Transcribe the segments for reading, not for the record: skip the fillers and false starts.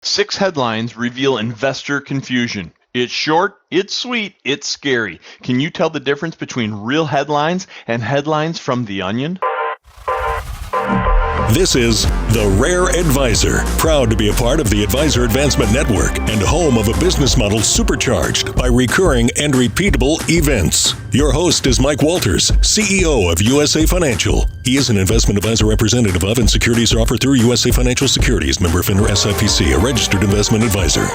6 headlines reveal investor confusion. It's short, it's sweet, it's scary. Can you tell the difference between real headlines and headlines from The Onion? This is The Rare Advisor, proud to be a part of the Advisor Advancement Network and home of a business model supercharged by recurring and repeatable events. Your host is Mike Walters, CEO of USA Financial. He is an investment advisor representative of and securities are offered through USA Financial Securities, member FINRA SIPC, a registered investment advisor.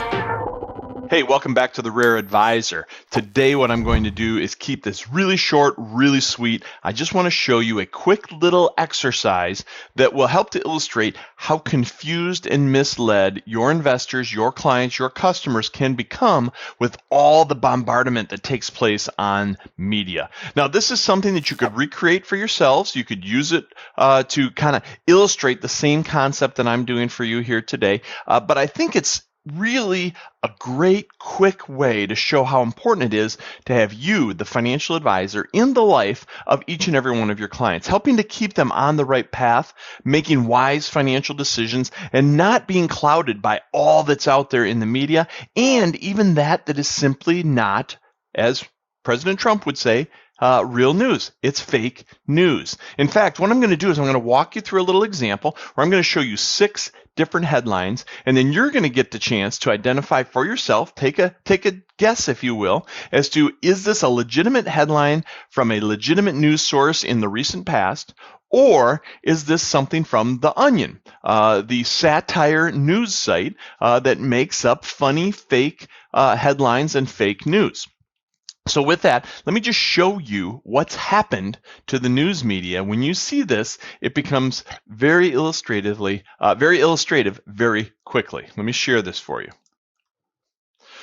Hey, welcome back to The Rare Advisor. Today what I'm going to do is keep this really short, really sweet. I just want to show you a quick little exercise that will help to illustrate how confused and misled your investors, your clients, your customers can become with all the bombardment that takes place on media. Now, this is something that you could recreate for yourselves. You could use it to kind of illustrate the same concept that I'm doing for you here today. But I think it's really a great, quick way to show how important it is to have you, the financial advisor, in the life of each and every one of your clients, helping to keep them on the right path, making wise financial decisions, and not being clouded by all that's out there in the media, and even that is simply not, as President Trump would say, real news. It's fake news. In fact, what I'm going to do is I'm going to walk you through a little example where I'm going to show you 6 different headlines, and then you're going to get the chance to identify for yourself, take a guess, if you will, as to is this a legitimate headline from a legitimate news source in the recent past, or is this something from The Onion, the satire news site that makes up funny fake headlines and fake news. So with that, let me just show you what's happened to the news media. When you see this, it becomes very illustrative very quickly. Let me share this for you.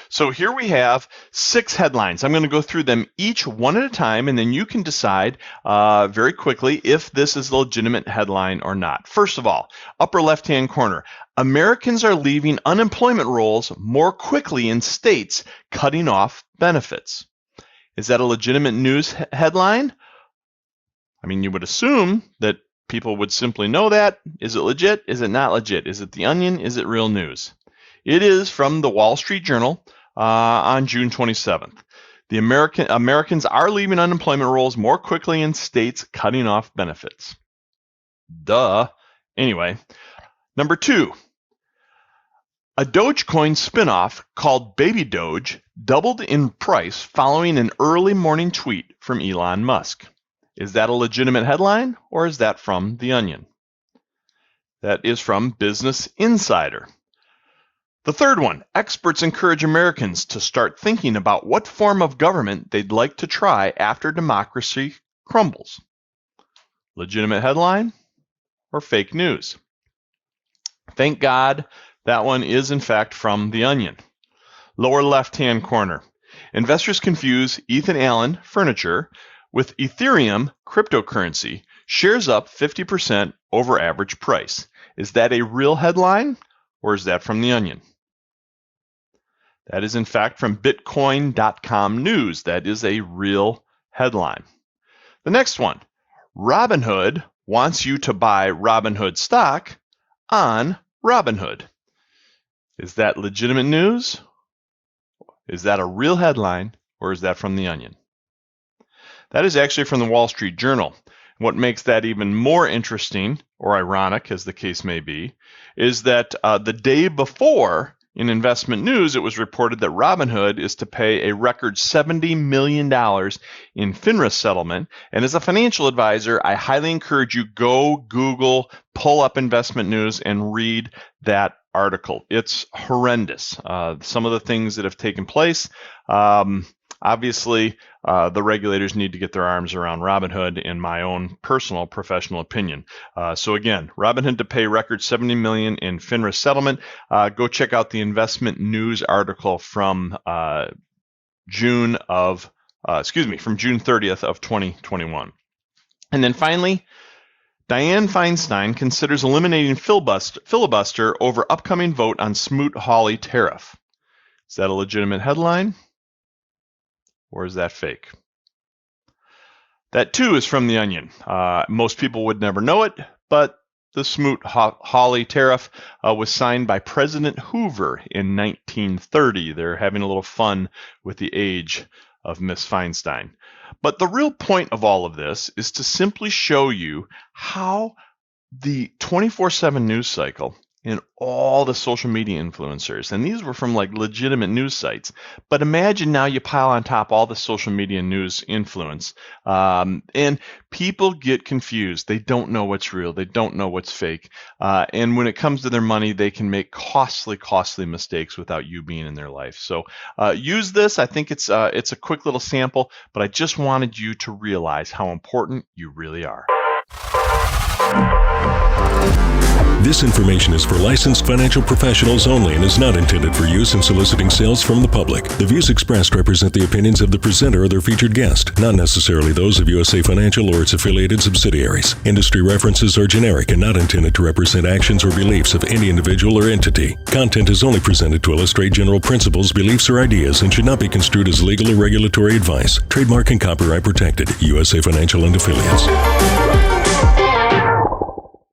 So here we have 6 headlines. I'm going to go through them each one at a time, and then you can decide very quickly if this is a legitimate headline or not. First of all, upper left-hand corner, Americans are leaving unemployment rolls more quickly in states cutting off benefits. Is that a legitimate news headline? I mean, you would assume that people would simply know that. Is it legit? Is it not legit? Is it The Onion? Is it real news? It is from the Wall Street Journal on June 27th. The Americans are leaving unemployment rolls more quickly in states cutting off benefits. Duh. Anyway, number 2. A Dogecoin spinoff called Baby Doge doubled in price following an early morning tweet from Elon Musk. Is that a legitimate headline, or is that from The Onion? That is from Business Insider. The third one, experts encourage Americans to start thinking about what form of government they'd like to try after democracy crumbles. Legitimate headline or fake news? Thank God that one is in fact from The Onion. Lower left-hand corner. Investors confuse Ethan Allen furniture with Ethereum cryptocurrency. Shares up 50% over average price. Is that a real headline, or is that from The Onion? That is in fact from Bitcoin.com News. That is a real headline. The next one. Robinhood wants you to buy Robinhood stock on Robinhood. Is that legitimate news? Is that a real headline, or is that from The Onion? That is actually from the Wall Street Journal. What makes that even more interesting, or ironic as the case may be, is that the day before in investment news, it was reported that Robinhood is to pay a record $70 million in FINRA settlement. And as a financial advisor, I highly encourage you go Google, pull up investment news, and read that article. It's horrendous. Some of the things that have taken place. Obviously, the regulators need to get their arms around Robinhood, in my own personal professional opinion. So again, Robinhood to pay record $70 million in FINRA settlement. Go check out the investment news article from June 30th of 2021. And then finally, Dianne Feinstein considers eliminating filibuster over upcoming vote on Smoot-Hawley tariff. Is that a legitimate headline, or is that fake? That too is from The Onion. Most people would never know it, but The Smoot-Hawley tariff was signed by President Hoover in 1930. They're having a little fun with the age of Miss Feinstein. But the real point of all of this is to simply show you how the 24/7 news cycle and all the social media influencers, and these were from like legitimate news sites, but imagine now you pile on top all the social media news influence, and people get confused. They don't know what's real. They don't know what's fake. And when it comes to their money, they can make costly mistakes without you being in their life. So use this. I think it's a quick little sample, but I just wanted you to realize how important you really are. This information is for licensed financial professionals only and is not intended for use in soliciting sales from the public. The views expressed represent the opinions of the presenter or their featured guest, not necessarily those of USA Financial or its affiliated subsidiaries. Industry references are generic and not intended to represent actions or beliefs of any individual or entity. Content is only presented to illustrate general principles, beliefs, or ideas and should not be construed as legal or regulatory advice. Trademark and copyright protected. USA Financial and Affiliates.